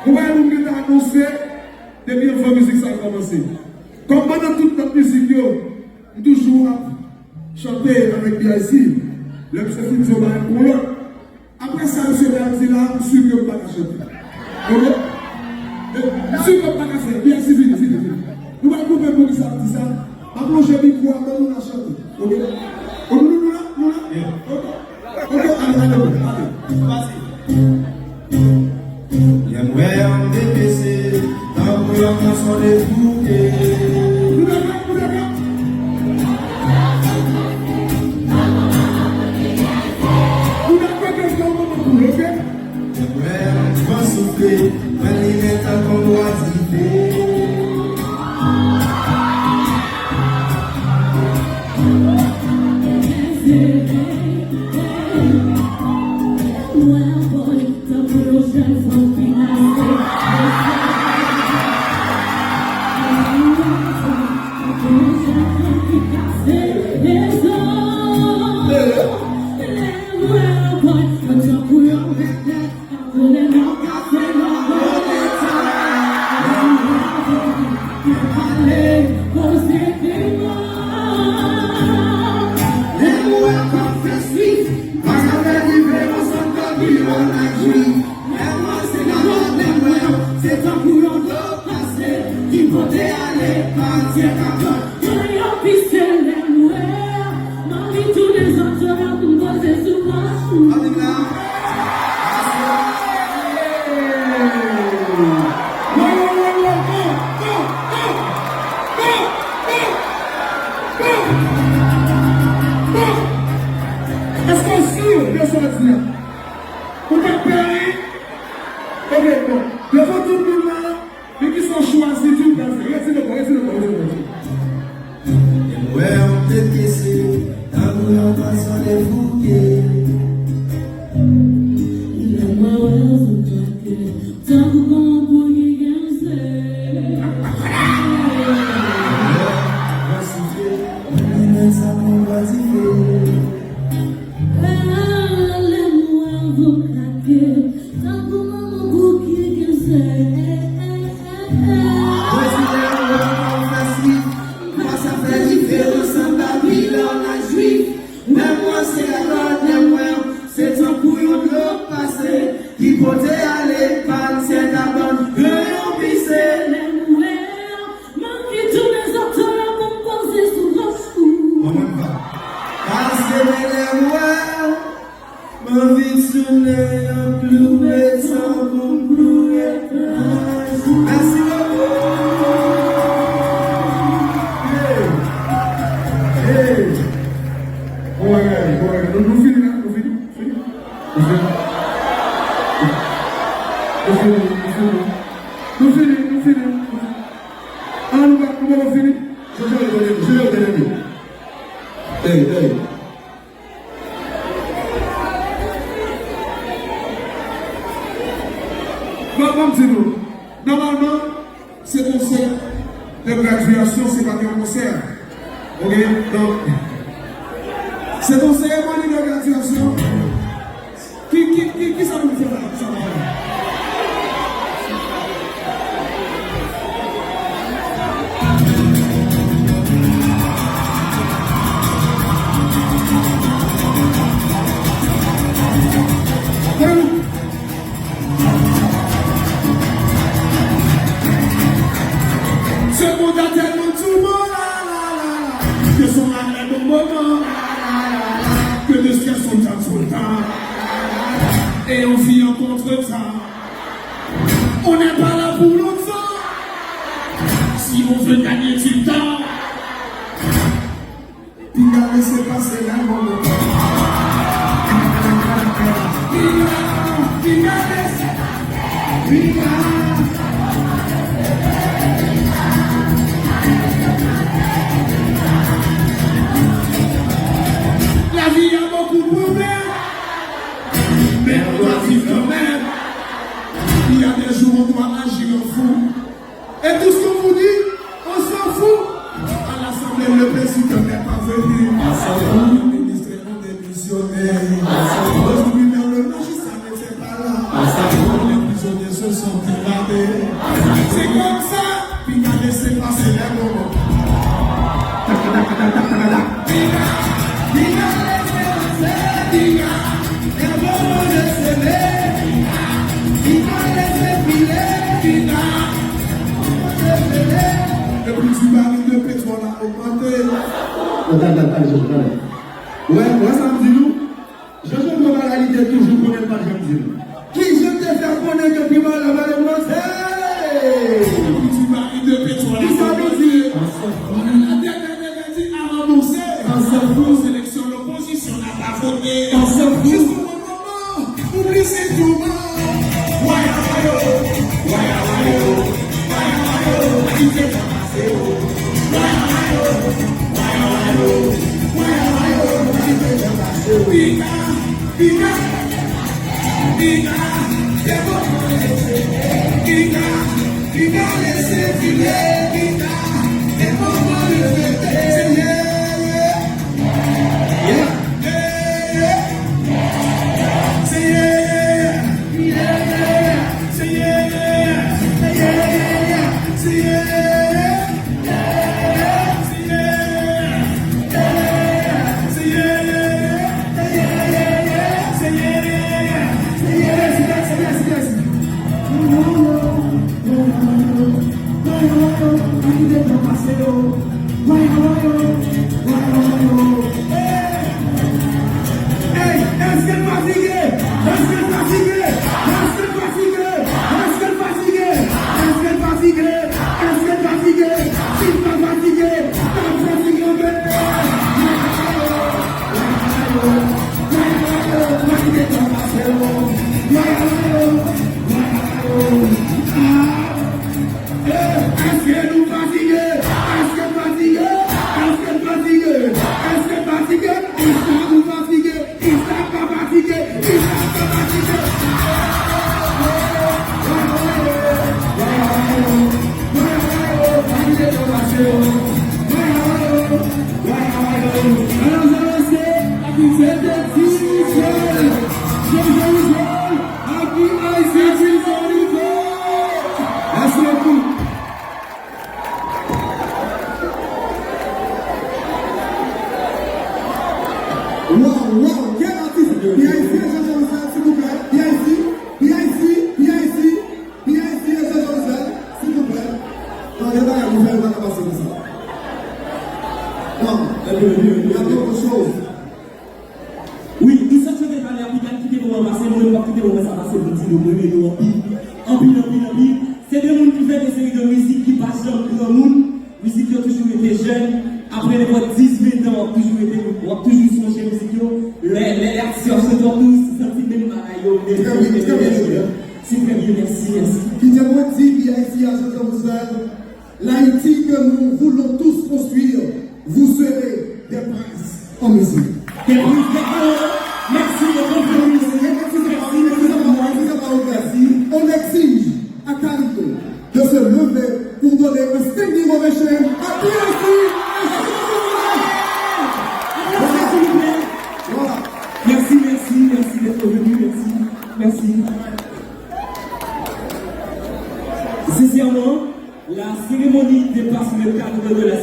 Vous voyez, nous qui avons annoncé, depuis la musique, ça a commencé. Comme pendant toute notre musique, nous toujours chanter avec BIC, le chef de pour l'autre. Après ça, monsieur Berti là, je suis que pas à chanter. Ok? Je suis que pas à chanter. BIC, vite. Nous allons couper pour ça, dit ça. Après, je vais micro, après, nous allons chanter. Ok? Nous là? Ok, allez. Vas-y. J'aimerais en dépêcher, tant que l'on s'en défouler. J'aimerais en souffler, mais il est temps qu'on doit vivre. Normalement, c'est concert de graduation, c'est pas un concert. Ok? Donc, c'est ton cérémonie de graduation. Qui ça nous fait là? Ce monde a tellement tout bon, que son âme est bon moment, que de ce qu'elles sont tout le temps, et on vit en contre-temps. On n'est pas là pour longtemps, si on veut gagner du temps, puis à laisser passer la moment. Puis à laisser passer, la vie a beaucoup de problèmes, mais on doit vivre quand même. Il y a des jours où on doit agir en fou. Et tout ce qu'on vous dit, on s'en fout. À l'Assemblée, le président n'est pas venu. Le ministre est démissionné. Aujourd'hui, même le magistrat n'était pas là. Les prisonniers se sont là. Il m'a laissé filer. Le prix du baril de pétrole a augmenté. Ouais, ça me dit nous. Je ne vois pas la réalité toujours qu'on n'aime pas de dire. Qui je te fais connaître que tu m'as la valeur Le prix du baril de pétrole a augmenté. La dernière dit a renoncé. On s'en fout. Sélection, l'opposition n'a pas voté. On s'en fout. Jusqu'au moment, oublie ces tourments. Waya wayo, waya wayo, waya wayo, la vie est passée. Waya wayo, waya wayo, waya wayo, la vie est passée. Pika, pika, pika, c'est bon. Pika, pika, laissez filer. Pika, c'est bon pour le fêter. Oui, il s'est fait des valeurs, il a quitté pour passer, nous ne pas quitter pour ça passer, nous disons, nous menons en pile. C'est des gens qui font des séries de musique qui passent dans le grand monde, musique qui a toujours été jeune, après les 10-20 ans, on a toujours songé musique, les actions se font tous, sentis même bagaille, c'est très bien, merci. Qui te motive, il y a ici à Jean-Jean-Roussel, l'Haïti que nous voulons tous construire, vous serez des princes en musique. Des princes, merci de votre musique. On exige à Carito de se lever pour donner un standing ovation à PIC. Voilà. Merci d'être venu, merci. Sincèrement, la cérémonie dépasse le cadre de la